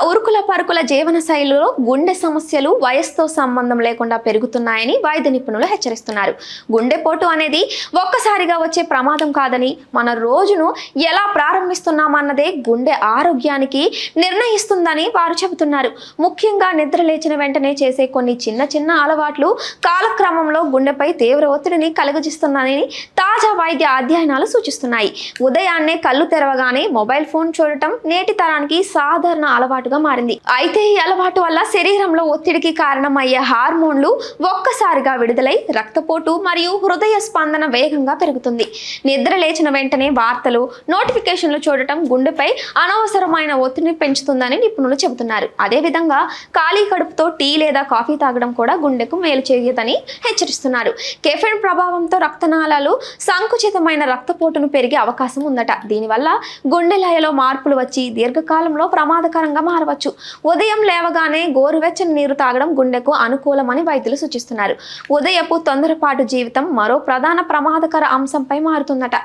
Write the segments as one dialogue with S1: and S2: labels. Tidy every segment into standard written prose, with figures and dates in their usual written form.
S1: ఉరుకుల పరుకుల జీవన శైలిలో గుండె సమస్యలు వయసుతో సంబంధం లేకుండా పెరుగుతున్నాయని వైద్య నిపుణులు హెచ్చరిస్తున్నారు. గుండెపోటు అనేది ఒక్కసారిగా వచ్చే ప్రమాదం కాదని, మన రోజును ఎలా ప్రారంభిస్తున్నామన్నదే గుండె ఆరోగ్యానికి నిర్ణయిస్తుందని వారు చెబుతున్నారు. ముఖ్యంగా నిద్ర లేచిన వెంటనే చేసే కొన్ని చిన్న చిన్న అలవాట్లు కాలక్రమంలో గుండెపై తీవ్ర ఒత్తిడిని కలుగజేస్తున్నాయని తాజా వైద్య అధ్యయనాలు సూచిస్తున్నాయి. ఉదయాన్నే కళ్ళు తెరవగానే మొబైల్ ఫోన్ చూడటం నేటి తరానికి సాధారణ అలవాటుగా మారింది. అయితే ఈ అలవాటు వల్ల శరీరంలో ఒత్తిడికి కారణమయ్యే హార్మోన్లు ఒక్కసారిగా విడుదలై రక్తపోటు మరియు హృదయ స్పందన వేగంగా పెరుగుతుంది. నిద్ర లేచిన వెంటనే వార్తలు, నోటిఫికేషన్లు చూడటం గుండెపై అనవసరమైన ఒత్తిడిని పెంచుతుందని నిపుణులు చెబుతున్నారు. అదేవిధంగా ఖాళీ కడుపుతో టీ లేదా కాఫీ తాగడం కూడా గుండెకు మేలు చేయదని హెచ్చరిస్తున్నారు. కెఫెన్ ప్రభావంతో రక్తనాళాలు సంకుచితమైన రక్తపోటును పెరిగే అవకాశం ఉందట. దీనివల్ల గుండె లయలో మార్పులు వచ్చి దీర్ఘకాలంలో ప్రమాదకరంగా మారవచ్చు. ఉదయం లేవగానే గోరువెచ్చని నీరు తాగడం గుండెకు అనుకూలమని వైద్యులు సూచిస్తున్నారు. ఉదయపు తొందరపాటు జీవితం మరో ప్రధాన ప్రమాదకర అంశంపై మారుతుందట.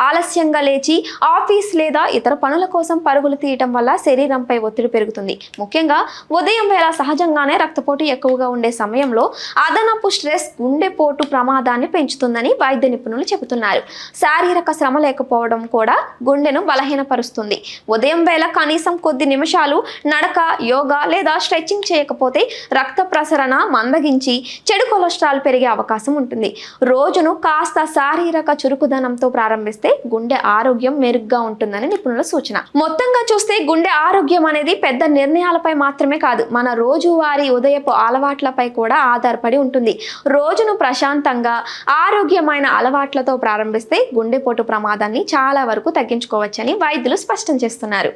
S1: ఆలస్యంగా లేచి ఆఫీస్ లేదా ఇతర పనుల కోసం పరుగులు తీయటం వల్ల శరీరంపై ఒత్తిడి పెరుగుతుంది. ముఖ్యంగా ఉదయం వేళ సహజంగానే రక్తపోటు ఎక్కువగా ఉండే సమయంలో అదనపు స్ట్రెస్ గుండెపోటు ప్రమాదాన్ని పెంచుతుందని వైద్య నిపుణులు చెబుతున్నారు. శారీరక శ్రమ లేకపోవడం కూడా గుండెను బలహీనపరుస్తుంది. ఉదయం వేళ కనీసం కొద్ది నిమిషాలు నడక, యోగా లేదా స్ట్రెచ్చింగ్ చేయకపోతే రక్త ప్రసరణ మందగించి చెడు కొలెస్ట్రాల్ పెరిగే అవకాశం ఉంటుంది. రోజును కాస్త శారీరక చురుకుదనంతో ప్రారంభిస్తే గుండె ఆరోగ్యం మెరుగ్గా ఉంటుందని నిపుణుల సూచన. మొత్తంగా చూస్తే గుండె ఆరోగ్యం అనేది పెద్ద నిర్ణయాలపై మాత్రమే కాదు, మన రోజువారీ ఉదయపు అలవాట్లపై కూడా ఆధారపడి ఉంటుంది. రోజును ప్రశాంతంగా ఆరోగ్యమైన అలవాట్లతో ప్రారంభిస్తే గుండెపోటు ప్రమాదాన్ని చాలా వరకు తగ్గించుకోవచ్చని వైద్యులు స్పష్టం చేస్తున్నారు.